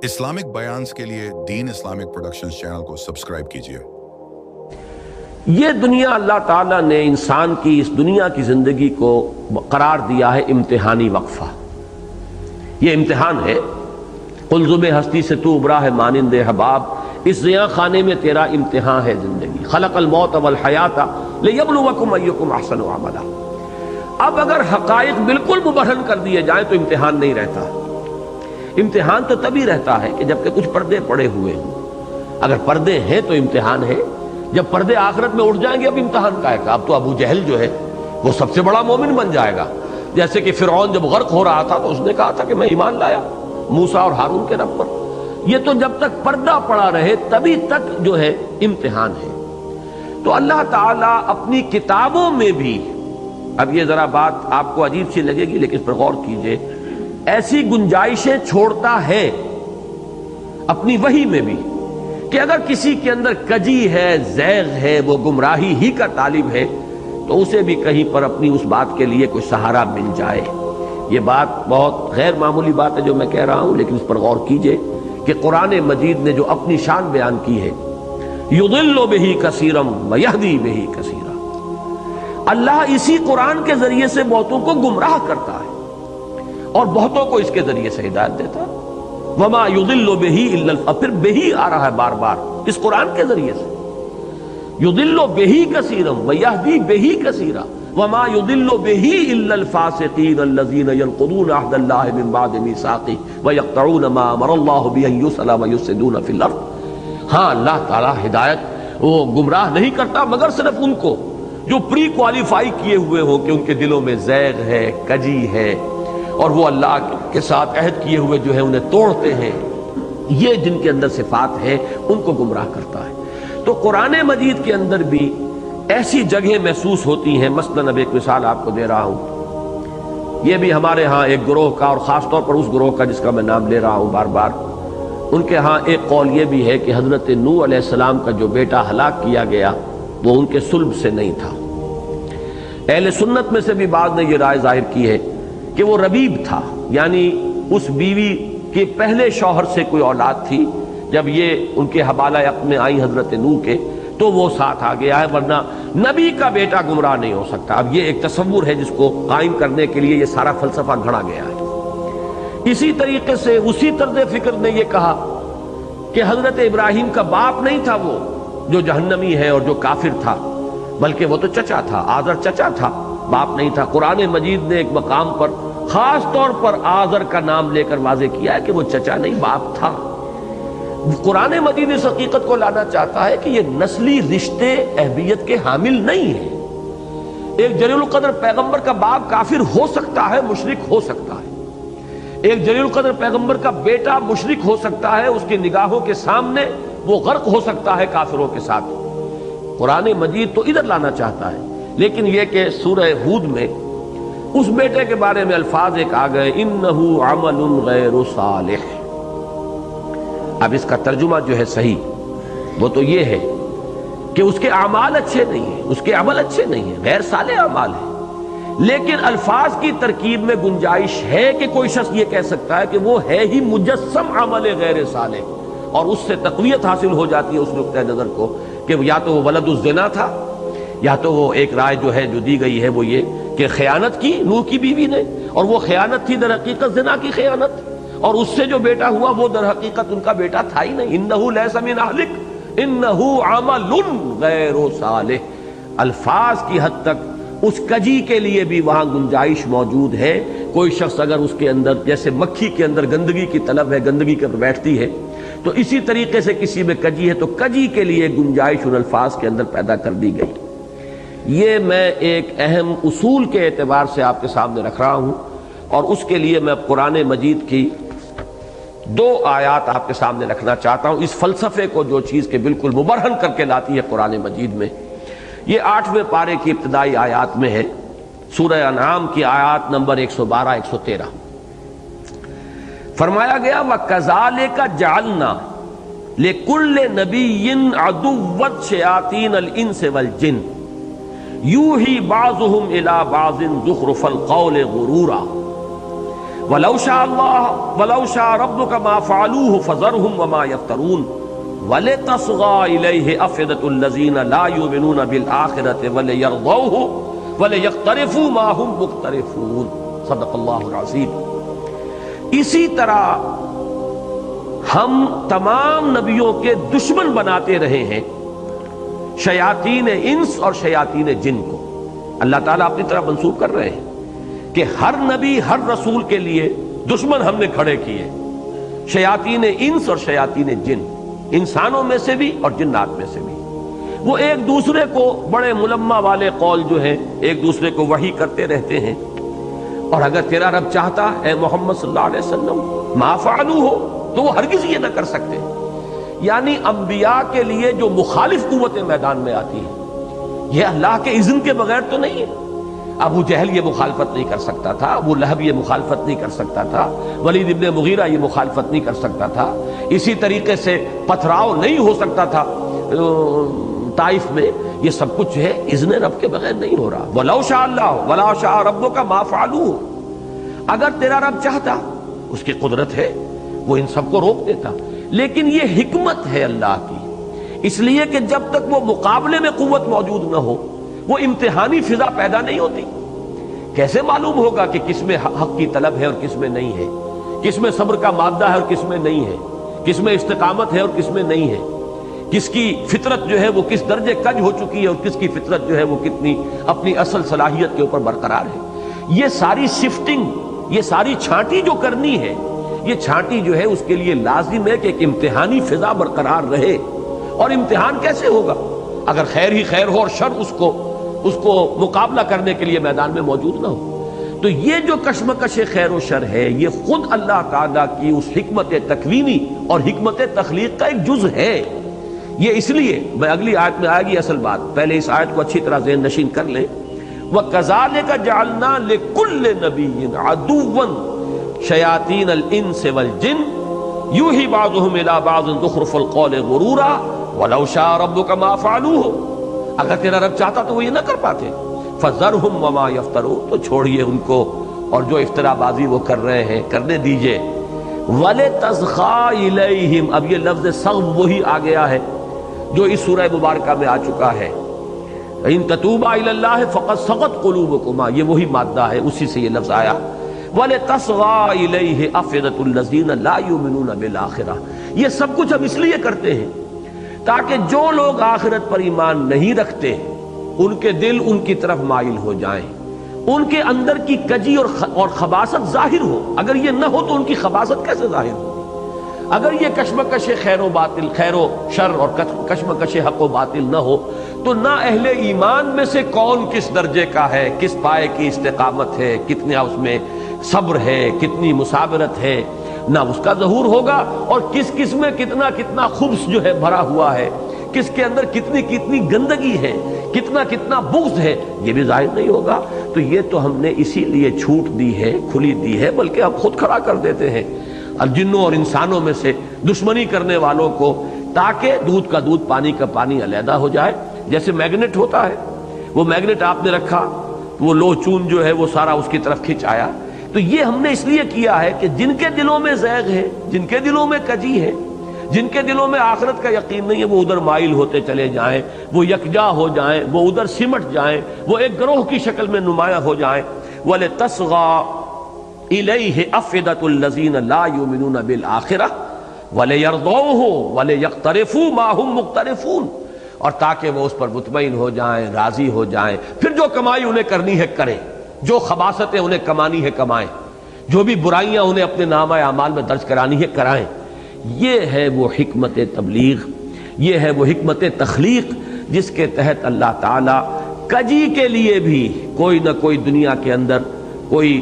Islamic بیانز کے لیے دین Islamic productions channel کو سبسکرائب کیجیے۔ یہ دنیا اللہ تعالیٰ نے انسان کی اس دنیا کی زندگی کو قرار دیا ہے امتحانی وقفہ۔ یہ امتحان ہے۔ قلزم ہستی سے تو ابرا ہے مانند حباب، اس زیاں خانے میں تیرا امتحان ہے زندگی۔ خلق الموت والحیات لیبلوکم ایکم احسن عملا۔ اب اگر حقائق بالکل مبرہن کر دیے جائیں تو امتحان نہیں رہتا۔ امتحان تو تبھی رہتا ہے کہ جب کہ کچھ پردے پڑے ہوئے ہوں۔ اگر پردے ہیں تو امتحان ہے، جب پردے آخرت میں اٹھ جائیں گے اب امتحان کا ہے۔ اب تو ابو جہل جو ہے وہ سب سے بڑا مومن بن جائے گا، جیسے کہ فرعون جب غرق ہو رہا تھا تو اس نے کہا تھا کہ میں ایمان لایا موسیٰ اور ہارون کے رب پر۔ یہ تو جب تک پردہ پڑا رہے تبھی تک جو ہے امتحان ہے۔ تو اللہ تعالیٰ اپنی کتابوں میں بھی، اب یہ ذرا بات آپ کو عجیب سی لگے گی لیکن اس پر غور کیجئے، ایسی گنجائشیں چھوڑتا ہے اپنی وحی میں بھی کہ اگر کسی کے اندر کجی ہے، زیغ ہے، وہ گمراہی ہی کا طالب ہے تو اسے بھی کہیں پر اپنی اس بات کے لیے کوئی سہارا مل جائے۔ یہ بات بہت غیر معمولی بات ہے جو میں کہہ رہا ہوں، لیکن اس پر غور کیجئے کہ قرآن مجید نے جو اپنی شان بیان کی ہے، یضل بہ کثیرا ویہدی بہ کثیرا، اللہ اسی قرآن کے ذریعے سے بہتوں کو گمراہ کرتا ہے اور بہتوں کو اس کے ذریعے سے ہدایت دیتا ہے۔ وما یضل بہ الا، پھر بہی آ رہا ہے بار بار اس قرآن کے ذریعے سے، یضل بہ کثیرا ویہدی بہ کثیرا، وما یضل بہ الا الفاسقین الذین ینقضون عہد اللہ من بعد میثاقہ ویقطعون ما امر اللہ بہ ان یوصل ویفسدون فی الارض۔ ہاں، اللہ تعالیٰ ہدایت وہ گمراہ نہیں کرتا مگر صرف ان کو جو پری کوالیفائی کیے ہوئے ہوں کہ ان کے دلوں میں زیغ ہے، کجی ہے، اور وہ اللہ کے ساتھ عہد کیے ہوئے جو ہے انہیں توڑتے ہیں۔ یہ جن کے اندر صفات ہے ان کو گمراہ کرتا ہے۔ تو قرآن مجید کے اندر بھی ایسی جگہیں محسوس ہوتی ہیں۔ مثلاً اب ایک مثال آپ کو دے رہا ہوں، یہ بھی ہمارے ہاں ایک گروہ کا، اور خاص طور پر اس گروہ کا جس کا میں نام لے رہا ہوں بار بار، ان کے ہاں ایک قول یہ بھی ہے کہ حضرت نوح علیہ السلام کا جو بیٹا ہلاک کیا گیا وہ ان کے صلب سے نہیں تھا۔ اہل سنت میں سے بھی بعض نے یہ رائے ظاہر کی ہے کہ وہ ربیب تھا، یعنی اس بیوی کے پہلے شوہر سے کوئی اولاد تھی، جب یہ ان کے حوالہ اپنے آئی حضرت نوح کے تو وہ ساتھ آ گیا ہے، ورنہ نبی کا بیٹا گمراہ نہیں ہو سکتا۔ اب یہ ایک تصور ہے جس کو قائم کرنے کے لیے یہ سارا فلسفہ گھڑا گیا ہے۔ اسی طریقے سے اسی طرز فکر نے یہ کہا کہ حضرت ابراہیم کا باپ نہیں تھا وہ جو جہنمی ہے اور جو کافر تھا، بلکہ وہ تو چچا تھا، آزر چچا تھا، باپ نہیں تھا۔ قرآن مجید نے ایک مقام پر خاص طور پر آزر کا نام لے کر واضح کیا ہے کہ وہ چچا نہیں باپ تھا۔ قرآن مجید اس حقیقت کو لانا چاہتا ہے کہ یہ نسلی رشتے اہمیت کے حامل نہیں ہیں۔ ایک جلیل القدر پیغمبر کا باپ کافر ہو سکتا ہے، مشرک ہو سکتا ہے۔ ایک جلیل القدر پیغمبر کا بیٹا مشرک ہو سکتا ہے، اس کی نگاہوں کے سامنے وہ غرق ہو سکتا ہے کافروں کے ساتھ۔ قرآن مجید تو ادھر لانا چاہتا ہے، لیکن یہ کہ سورہ ہود میں اس بیٹے کے بارے میں الفاظ ایک آ گئے، انہو عمل غیر صالح۔ اب اس کا ترجمہ جو ہے صحیح وہ تو یہ ہے کہ اس کے اعمال اچھے نہیں ہیں، اس کے عمل اچھے نہیں ہیں، غیر صالح اعمال ہیں، لیکن الفاظ کی ترکیب میں گنجائش ہے کہ کوئی شخص یہ کہہ سکتا ہے کہ وہ ہے ہی مجسم عمل غیر صالح، اور اس سے تقویت حاصل ہو جاتی ہے اس نقطہ نظر کو کہ یا تو وہ ولد الزنا تھا، یا تو وہ ایک رائے جو ہے جو دی گئی ہے وہ یہ کہ خیانت کی نوح کی بیوی نے، اور وہ خیانت تھی در حقیقت زنا کی خیانت، اور اس سے جو بیٹا ہوا وہ در حقیقت ان کا بیٹا تھا ہی نہیں۔ انہو لیس من اہلک انہو عمل غیر صالح۔ الفاظ کی حد تک اس کجی کے لیے بھی وہاں گنجائش موجود ہے۔ کوئی شخص اگر اس کے اندر جیسے مکھی کے اندر گندگی کی طلب ہے، گندگی کے پر بیٹھتی ہے، تو اسی طریقے سے کسی میں کجی ہے تو کجی کے لیے گنجائش ان الفاظ کے اندر پیدا کر دی گئی۔ یہ میں ایک اہم اصول کے اعتبار سے آپ کے سامنے رکھ رہا ہوں، اور اس کے لیے میں قرآن مجید کی دو آیات آپ کے سامنے رکھنا چاہتا ہوں، اس فلسفے کو جو چیز کے بالکل مبرہن کر کے لاتی ہے قرآن مجید میں۔ یہ 8ویں پارے کی ابتدائی آیات میں ہے، سورہ انعام کی آیات نمبر 112 113۔ فرمایا گیا وَكَذَلِكَ جَعَلْنَا لِكُلِّ نَبِيٍّ عَدُوًّا شَيَاطِينَ الْإِنسِ وَالْجِنِّ یوحی بعضهم الی بعض زخرف القول غرورا وَلَوْ شَاءَ اللَّهُ وَلَوْ شَاءَ رَبُّكَ مَا فَعَلُوهُ فَذَرْهُمْ وَمَا يَفْتَرُونَ وَلِتَصْغَى إِلَيْهِ أَفْئِدَةُ الَّذِينَ لَا يُؤْمِنُونَ بِالْآخِرَةِ وَلِيَرْضَوْهُ وَلِيَقْتَرِفُوا مَا هُمْ مُقْتَرِفُونَ صدق اللہ العظیم۔ اسی طرح ہم تمام نبیوں کے دشمن بناتے رہے ہیں شیاطین انس اور شیاطین جن کو۔ اللہ تعالیٰ اپنی طرف منسوب کر رہے ہیں کہ ہر نبی ہر رسول کے لیے دشمن ہم نے کھڑے کیے، شیاطین انس اور شیاطین جن، انسانوں میں سے بھی اور جنات میں سے بھی۔ وہ ایک دوسرے کو بڑے ملمہ والے قول جو ہیں ایک دوسرے کو وحی کرتے رہتے ہیں، اور اگر تیرا رب چاہتا اے محمد صلی اللہ علیہ وسلم ما فعلوہ ہو تو وہ ہرگز یہ نہ کر سکتے۔ یعنی انبیاء کے لیے جو مخالف قوتیں میدان میں آتی ہیں یہ اللہ کے اذن کے بغیر تو نہیں ہے۔ ابو جہل یہ مخالفت نہیں کر سکتا تھا، ابو لہب یہ مخالفت نہیں کر سکتا تھا، ولید ابن مغیرہ یہ مخالفت نہیں کر سکتا تھا، اسی طریقے سے پتھراؤ نہیں ہو سکتا تھا طائف میں۔ یہ سب کچھ ہے اذن رب کے بغیر نہیں ہو رہا۔ وَلَوْ شَاءَ اللَّهُ وَلَا شَاءَ رَبُّكَ مَا فَعَلُوهُ، اگر تیرا رب چاہتا، اس کی قدرت ہے، وہ ان سب کو روک دیتا، لیکن یہ حکمت ہے اللہ کی، اس لیے کہ جب تک وہ مقابلے میں قوت موجود نہ ہو وہ امتحانی فضا پیدا نہیں ہوتی۔ کیسے معلوم ہوگا کہ کس میں حق کی طلب ہے اور کس میں نہیں ہے، کس میں صبر کا مادہ ہے اور کس میں نہیں ہے، کس میں استقامت ہے اور کس میں نہیں ہے، کس کی فطرت جو ہے وہ کس درجے کج ہو چکی ہے اور کس کی فطرت جو ہے وہ کتنی اپنی اصل صلاحیت کے اوپر برقرار ہے۔ یہ ساری شفٹنگ، یہ ساری چھانٹی جو کرنی ہے، یہ چھانٹی جو ہے اس کے لیے لازم ہے کہ ایک امتحانی فضا برقرار رہے۔ اور امتحان کیسے ہوگا؟ اگر خیر ہی خیر ہو اور شر اس کو مقابلہ کرنے کے لیے میدان میں موجود نہ ہو۔ تو یہ جو کشمکش خیر و شر ہے یہ خود اللہ تعالیٰ کی اس حکمت تکوینی اور حکمت تخلیق کا ایک جز ہے۔ یہ اس لیے میں اگلی آیت میں آئے گی اصل بات، پہلے اس آیت کو اچھی طرح ذہن نشین کر لیں۔ وَكَذَلِكَ جَعَلْنَا لِكُلِّ نَبِيٍّ عَدُوًّا شَيَاطِينَ الْإِنسِ وَالْجِنِّ يُوحِي بَعْضُهُمْ إِلَىٰ بَعْضٍ زُخْرُفَ الْقَوْلِ غُرُورًا وَلَوْ شَاءَ رَبُّكَ مَا فَعَلُوهُ، اگر تیرا رب چاہتا تو وہ یہ نہ کر پاتے۔ فَذَرْهُمْ وَمَا يَفْتَرُونَ، تو چھوڑیے ان کو اور جو افترا بازی وہ کر رہے ہیں کرنے دیجئے۔ وَلِتَصْغَىٰ إِلَيْهِمْ، اب یہ لفظ صغو وہی آ گیا ہے جو اس سورہ مبارکہ میں آ چکا ہے، ان تتوبا الی اللہ فقد صغت قلوبکما، یہ وہی مادہ ہے، اسی سے یہ لفظ آیا۔ وَلِتَصْغَىٰ إِلَيْهِ أَفْئِدَةُ الَّذِينَ لَا يُؤْمِنُونَ بِالْآخِرَةِ، یہ سب کچھ ہم اس لیے کرتے ہیں تاکہ جو لوگ آخرت پر ایمان نہیں رکھتے ان کے دل ان کی طرف مائل ہو جائیں، ان کے اندر کی کجی اور خباثت ظاہر ہو۔ اگر یہ نہ ہو تو ان کی خباثت کیسے ظاہر ہوگی؟ اگر یہ کشمکش خیر و باطل، خیر و شر اور کشمکش حق و باطل نہ ہو تو نہ اہل ایمان میں سے کون کس درجے کا ہے، کس پائے کی استقامت ہے، کتنا اس میں صبر ہے، کتنی مثابرت ہے، نہ اس کا ظہور ہوگا، اور کس کس میں کتنا خبث جو ہے بھرا ہوا ہے، کس کے اندر کتنی گندگی ہے، کتنا بغض ہے، یہ بھی ظاہر نہیں ہوگا۔ تو یہ تو ہم نے اسی لیے چھوٹ دی ہے، کھلی دی ہے، بلکہ ہم خود کھڑا کر دیتے ہیں جنوں اور انسانوں میں سے دشمنی کرنے والوں کو، تاکہ دودھ کا دودھ پانی کا پانی علیحدہ ہو جائے۔ جیسے میگنیٹ ہوتا ہے، وہ میگنیٹ آپ نے رکھا، وہ لوہ چون جو ہے وہ سارا اس کی طرف کھینچ آیا۔ تو یہ ہم نے اس لیے کیا ہے کہ جن کے دلوں میں زیغ ہے، جن کے دلوں میں کجی ہے، جن کے دلوں میں آخرت کا یقین نہیں ہے، وہ ادھر مائل ہوتے چلے جائیں، وہ یکجا ہو جائیں، وہ ادھر سمٹ جائیں، وہ ایک گروہ کی شکل میں نمایاں ہو جائیں۔ وَلِتَصْغَىٰ إِلَيْهِ أَفْئِدَةُ الَّذِينَ لَا يُؤْمِنُونَ بِالْآخِرَةِ وَلِيَرْضَوْهُ وَلِيَقْتَرِفُوا مَا هُمْ مُقْتَرِفُونَ، اور تاکہ وہ اس پر مطمئن ہو جائیں، راضی ہو جائیں، پھر جو کمائی انہیں کرنی ہے کریں، جو خباثتیں انہیں کمانی ہے کمائیں، جو بھی برائیاں انہیں اپنے نامہ اعمال میں درج کرانی ہے کرائیں۔ یہ ہے وہ حکمت تبلیغ، یہ ہے وہ حکمت تخلیق جس کے تحت اللہ تعالیٰ کجی کے لیے بھی کوئی نہ کوئی دنیا کے اندر کوئی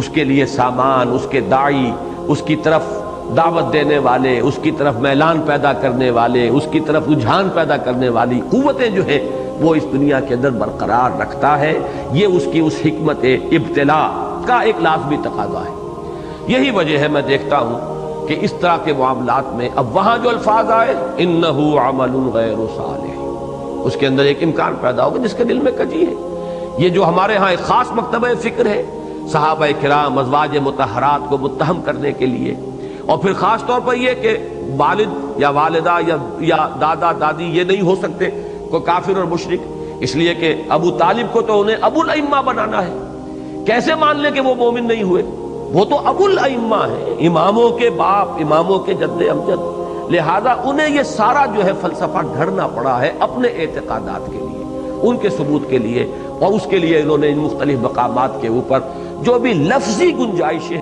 اس کے لیے سامان، اس کے داعی، اس کی طرف دعوت دینے والے، اس کی طرف میلان پیدا کرنے والے، اس کی طرف رجحان پیدا کرنے والی قوتیں جو ہیں وہ اس دنیا کے اندر برقرار رکھتا ہے۔ یہ اس کی اس حکمت ابتلاء کا ایک لازمی تقاضا ہے۔ یہی وجہ ہے میں دیکھتا ہوں کہ اس طرح کے معاملات میں اب وہاں جو الفاظ آئے انہ عمل غیر صالح، اس کے اندر ایک امکان پیدا ہوگا جس کے دل میں کجی ہے۔ یہ جو ہمارے ہاں ایک خاص مکتبہ فکر ہے صحابہ کرام ازواج مطہرات کو متہم کرنے کے لیے، اور پھر خاص طور پر یہ کہ والد یا والدہ یا دادا دادی یہ نہیں ہو سکتے کوئی کافر اور مشرک، اس لیے کہ ابو طالب کو تو انہیں ابو الائمہ بنانا ہے، کیسے مان لیں کہ وہ مومن نہیں ہوئے؟ وہ تو ابو الائمہ ہیں، اماموں کے باپ، اماموں کے جد امجد، لہذا انہیں یہ سارا جو ہے فلسفہ گھڑنا پڑا ہے اپنے اعتقادات کے لیے، ان کے ثبوت کے لیے، اور اس کے لیے انہوں نے ان مختلف مقامات کے اوپر جو بھی لفظی گنجائشیں